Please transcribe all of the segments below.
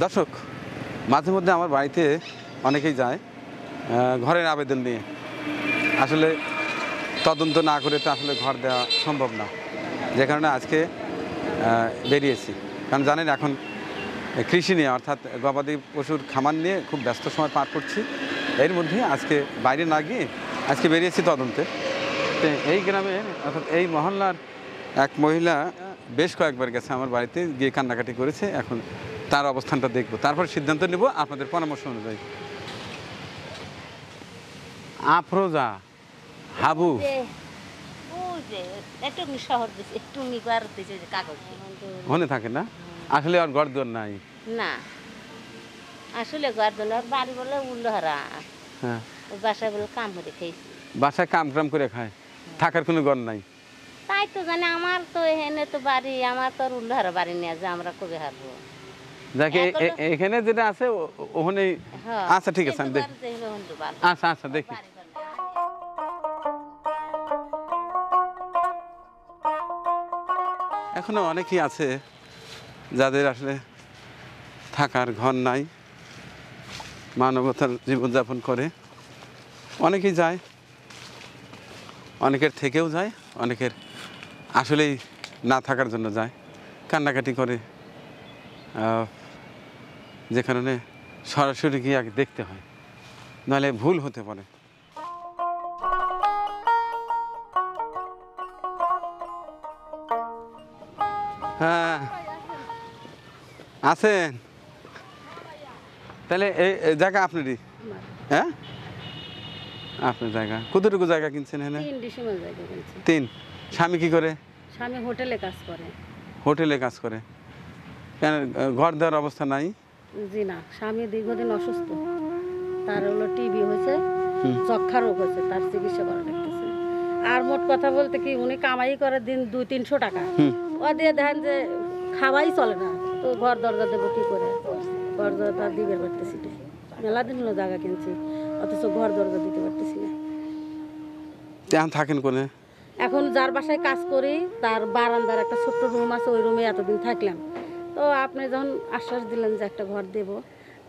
দর্শক, মাঝে মধ্যে আমার বাড়িতে অনেকেই যায় ঘরের আবেদন নিয়ে। আসলে তদন্ত না করে তো আসলে ঘর দেওয়া সম্ভব না, যে কারণে আজকে বেরিয়েছি। কারণ জানেন এখন কৃষি নিয়ে অর্থাৎ গবাদি পশুর খামার নিয়ে খুব ব্যস্ত সময় পার করছি। এর মধ্যে আজকে বাইরে না গিয়ে আজকে বেরিয়েছি তদন্তে। তো এই গ্রামে অর্থাৎ এই মহল্লার এক মহিলা বেশ কয়েকবার গেছে আমার বাড়িতে, গিয়ে কান্নাকাটি করেছে। এখন তার অবস্থানটা দেখব, তারপর সিদ্ধান্ত নেব আপনাদের পরামর্শ অনুযায়ী। আফরোজা, হাবু মনে থাকে না? আসলে আর ঘর দোর নাই না, আসলে ঘর দোর বাড়ি বলে উল্লহারা। হ্যাঁ, বাসায় বলে কাম করে খাইছি। বাসায় কাম করে খায়, থাকার কোনো ঘর নাই। তাই তো জানি, আমার তো এখানে তো বাড়ি, আমার তো আর উল্লহারা বাড়ি নিয়ে যে আমরা কবে হারবো। যাকে এখানে যেটা আছে ওখানে। আচ্ছা ঠিক আছে, আমি দেখি। আচ্ছা আচ্ছা দেখি। এখনো অনেকেই আছে যাদের আসলে থাকার ঘর নাই, মানবতার জীবনযাপন করে। অনেকেই যায়, অনেকের থেকেও যায়, অনেকের আসলেই না থাকার জন্য যায়, কান্নাকাটি করে, যে কারণে সরাসরি গিয়ে আগে দেখতে হয়, নাহলে ভুল হতে পারে। হ্যাঁ আছেন? তাহলে এই জায়গা আপনারই? হ্যাঁ, আপনার জায়গা। কতটুকু জায়গা কিনছেন? হ্যাঁ, 3 ডিসেম্বর জায়গা কিনছি। 3। স্বামী কি করে? স্বামী হোটেলে কাজ করে। হোটেলে কাজ করে? কেন ঘর দেওয়ার অবস্থা নাই? জি না, স্বামী দীর্ঘদিন অসুস্থ, তার হলো টিবি হয়েছে, যক্ষা রোগ হয়েছে, তার চিকিৎসা করা লাগতেছে। আর মোট কথা বলতে কি, উনি কামাই করে দিন 200-300 টাকা, ও দিয়ে দেখেন যে খাওয়াই চলে না, তো ঘর দরজা দেবো কি করে? ঘর দরজা দিবে পারতেছি না। মেলা দিন হলো জায়গা কিনছি, অথচ ঘর দরজা দিতে পারতেছি না। এখন থাকেন কোনে? এখন যার বাসায় কাজ করি তার বারান্দার একটা ছোট্ট রুম আছে, ওই রুমে এতদিন থাকলাম। তো আপনি যখন আশ্বাস দিলেন যে একটা ঘর দেব,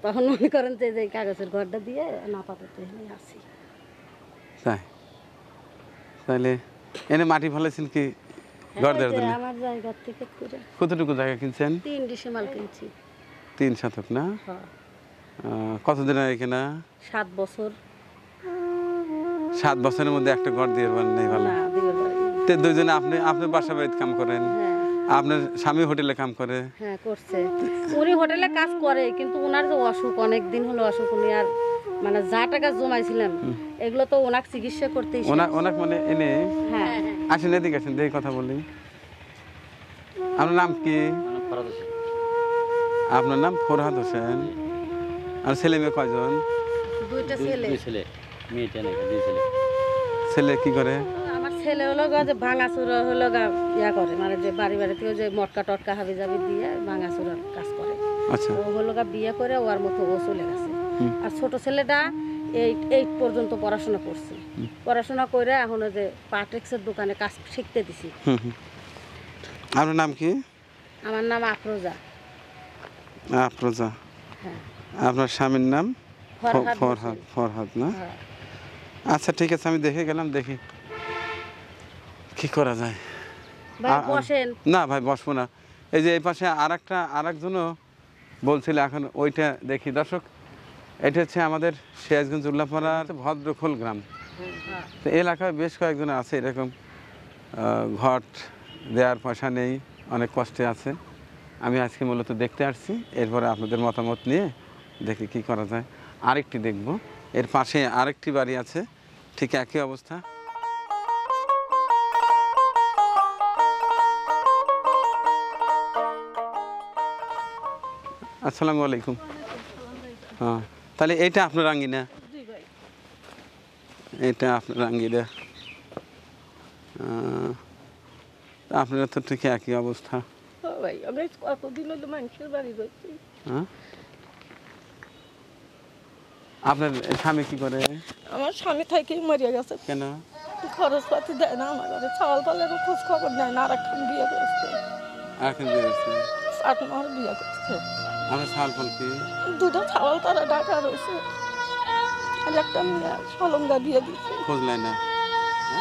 তখন মনে করেন যে এই কাগজের ঘরটা দিয়ে না পাঠাতে আসি। তাই? তাহলে এনে মাটি ফেলেছেন কি ঘর দেওয়ার জন্য? আমার জায়গা থেকে করে। কতটুকু জায়গা কিনছেন? 3 ডিসেম্বর কিনছি। 3 শতক না? হ্যাঁ। কতদিন এখানে? 7 বছর। 7 বছরের মধ্যে একটা ঘর দিয়ে পারেন নাই? ভালো। তো দুইজনে আপনি বাসা বাড়িতে কাম করেন, আপনার স্বামী হোটেলে কাম করে? হ্যাঁ করছে, উনি হোটেলে কাজ করে, কিন্তু ওনার যে অসুখ, অনেক দিন হলো অসুখ, উনি আর মানে যা টাকা জমাইছিলেন এগুলো তো ওনাকে চিকিৎসা করতে ওনাকে মানে এনে। হ্যাঁ আসেন, এদিকে আসেন, দেখি কথা বলি। আপনার নাম কি? আপনার নাম ফরহাদ হোসেন। আর ছেলে মেয়ে কয়জন? 2টা ছেলে। 2 ছেলে, মেয়েটা নাকি 2 ছেলে। ছেলে কি করে? আমার ছেলে হলো যে ভাঙাচুরা হলো ইয়া করে, মানে যে বাড়ি থেকে যে মটকা টটকা হাবি জাবি দিয়ে ভাঙাচুরার কাজ করে। আচ্ছা। ও হলো বিয়ে করে ওর মতো ও চলে গেছে। আর ছোট ছেলেটা 8 পর্যন্ত পড়াশোনা করছে। পড়াশোনা করে এখন যে পাটেক্সের দোকানে কাজ শিখতে দিছি। আপনার নাম কি? আমার নাম আফরোজা। আফরোজা। হ্যাঁ। আপনার স্বামীর নাম? ফরহাদ। ফরহাদ না? হ্যাঁ। আচ্ছা ঠিক আছে, আমি দেখে গেলাম, দেখি কি করা যায়। ভাই বসেন। না ভাই বসবো না। এই যে এই পাশে আরেকজনও বলছিল, এখন ওইটা দেখি। দর্শক, এটা হচ্ছে আমাদের সিরাজগঞ্জ উল্লাপাড়ার ভদ্রখোল গ্রাম। তো এলাকায় বেশ কয়েকজন আছে এরকম, ঘর দেওয়ার পয়সা নেই, অনেক কষ্টে আছে। আমি আজকে মূলত দেখতে আসছি, এরপরে আপনাদের মতামত নিয়ে দেখি কি করা যায়। আরেকটি দেখব, এর পাশে আরেকটি বাড়ি আছে, ঠিক একই অবস্থা। আসসালামু আলাইকুম। হ্যাঁ, তাহলে এইটা আপনার আঙ্গিনা? এটা আপনার আঙ্গিনা। আপনারা তো ঠিক একই অবস্থা। ভাই আমরা কতদিন হলো মানুষের বাড়ি যাচ্ছি। হ্যাঁ, আপনার স্বামী কি করে? আমার স্বামী থেকে মরিয়া গেছে। কেন? খরচপাতি দেয় না আমার, চাল পালেরও খোঁজ খবর নেয় না। আর এখন বিয়ে করছে, এখন বিয়ে হয়েছে? 8 মাস বিয়ে করছে। আমার ছাল ফল কি দুটো ছাগল তারা ঢাকা রয়েছে আর একটা মেয়ে সলঙ্গা দিয়ে দিচ্ছে। খোঁজ নেয় না?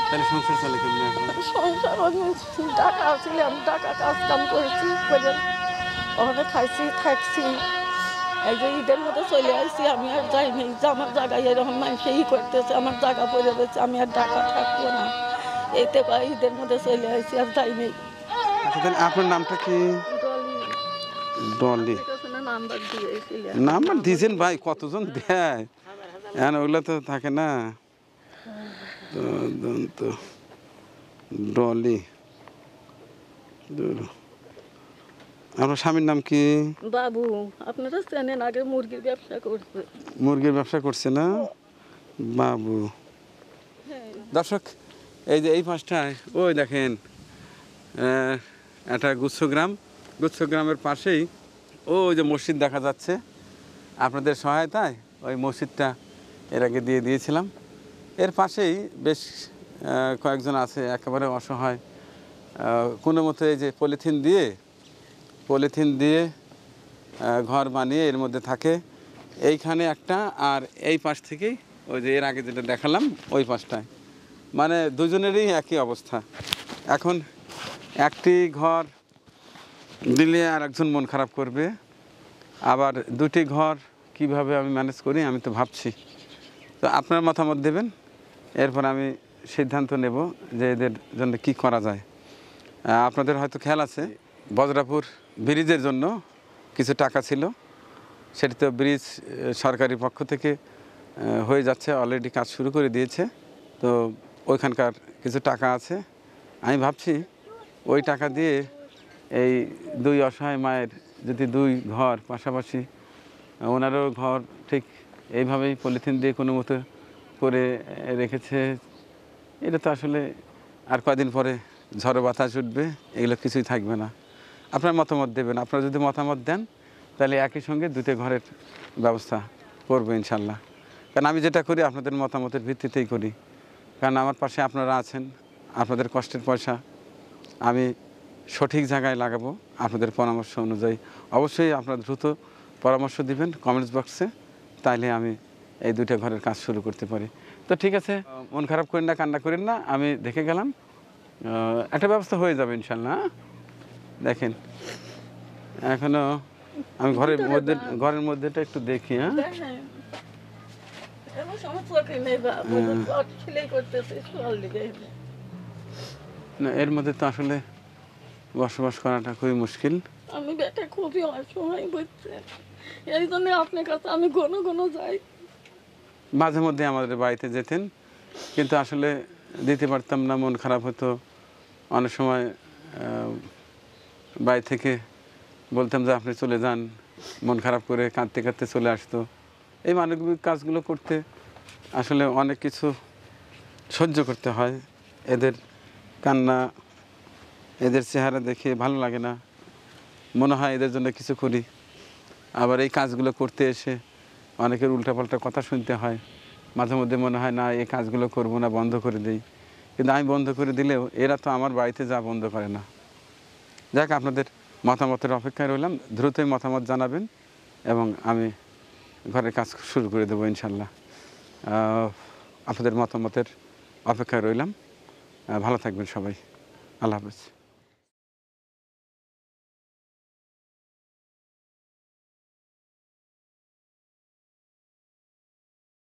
তাহলে সংসার চলে কেমনি এখন? সংসার আমি ঢাকা ছিলাম, ঢাকা কাজ কাম করেছি করে ওখানে খাইছি থাকছি। এই যে ঈদের মধ্যে চলে আসছি, আমি আর যাইনি যে আমার জায়গায় এরকম মানুষ ই করতেছে, আমার জায়গা পড়ে রয়েছে, আমি আর ঢাকা থাকবো না। এইতে কয় ঈদের মধ্যে চলে আসছি, আর যাইনি। আচ্ছা তাহলে আপনার নামটা কি? ডলি। নাম্বার দিয়েছিলেন। নাম্বার দিয়েছেন ভাই, কতজন দেয় এখন ওগুলো তো থাকে না। তো ডলি। আপনার স্বামীর নাম কি? বাবু। আপনারা চেনেন, আগে মুরগির ব্যবসা করছে। মুরগির ব্যবসা করছে না? বাবু। দর্শক, এই যে এই পাশটায় ওই দেখেন একটা গুচ্ছগ্রামের পাশেই ওই যে মসজিদ দেখা যাচ্ছে। আপনাদের সহায়তায় ওই মসজিদটা এর আগে দিয়ে দিয়েছিলাম। এর পাশেই বেশ কয়েকজন আছে একেবারে অসহায়, কোনো মতে এই যে পলিথিন দিয়ে ঘর বানিয়ে এর মধ্যে থাকে। এইখানে একটা, আর এই পাশ থেকেই ওই যে এর আগে যেটা দেখালাম ওই পাশটায়, মানে দুজনেরই একই অবস্থা। এখন একটি ঘর দিলে আর একজন মন খারাপ করবে, আবার দুটি ঘর কিভাবে আমি ম্যানেজ করি আমি তো ভাবছি। তো আপনার মতামত দেবেন, এরপর আমি সিদ্ধান্ত নেব যে এদের জন্য কি করা যায়। আপনাদের হয়তো খেয়াল আছে বজরাপুর ব্রিজের জন্য কিছু টাকা ছিল, সেটি তো ব্রিজ সরকারি পক্ষ থেকে হয়ে যাচ্ছে, অলরেডি কাজ শুরু করে দিয়েছে। তো ওইখানকার কিছু টাকা আছে, আমি ভাবছি ওই টাকা দিয়ে এই দুই অসহায় মায়ের যদি দুই ঘর পাশাপাশি, ওনারও ঘর ঠিক এইভাবেই পলিথিন দিয়ে কোনো মতো করে রেখেছে। এটা তো আসলে আর কয়দিন পরে ঝড়ো বাতাস উঠবে, এগুলো কিছুই থাকবে না। আপনার মতামত দেবেন, আপনারা যদি মতামত দেন তাহলে একই সঙ্গে দুটো ঘরের ব্যবস্থা করবো ইনশাল্লাহ। কারণ আমি যেটা করি আপনাদের মতামতের ভিত্তিতেই করি, কারণ আমার পাশে আপনারা আছেন, আপনাদের কষ্টের পয়সা আমি সঠিক জায়গায় লাগাবো আপনাদের পরামর্শ অনুযায়ী। অবশ্যই আপনারা দ্রুত পরামর্শ দিবেন কমেন্টস বক্সে, তাইলে আমি এই দুটো ঘরের কাজ শুরু করতে পারি। তো ঠিক আছে, মন খারাপ করেন না, কান্না করেন না, আমি দেখে গেলাম, একটা ব্যবস্থা হয়ে যাবে ইনশাল্লাহ। দেখেন এখনো আমি ঘরের মধ্যেটা একটু দেখি। হ্যাঁ, না এর মধ্যে তো আসলে বসবাস করাটা খুবই মুশকিল। আমি বেটা খুবই অসহায় বুঝছেন, এই জন্য আপনার কাছে আমি ঘন যাই। মাঝে মধ্যে আমাদের বাড়িতে যেতেন, কিন্তু আসলে দিতে পারতাম না, মন খারাপ হতো। অনেক সময় বাড়ি থেকে বলতাম যে আপনি চলে যান, মন খারাপ করে কাঁদতে কাঁদতে চলে আসতো। এই মানবিক কাজগুলো করতে আসলে অনেক কিছু সহ্য করতে হয়। এদের কান্না, এদের চেহারা দেখে ভালো লাগে না, মনে হয় এদের জন্য কিছু করি। আবার এই কাজগুলো করতে এসে অনেকের উল্টাপাল্টা কথা শুনতে হয়, মাঝে মধ্যে মনে হয় না এই কাজগুলো করব না, বন্ধ করে দিই। কিন্তু আমি বন্ধ করে দিলেও এরা তো আমার বাড়িতে যা বন্ধ করে না। যাক, আপনাদের মতামতের অপেক্ষায় রইলাম, দ্রুতই মতামত জানাবেন এবং আমি ঘরের কাজ শুরু করে দেবো ইনশাল্লাহ। আপনাদের মতামতের অপেক্ষায় রইলাম। ভালো থাকবেন সবাই, আল্লাহ হাফেজ।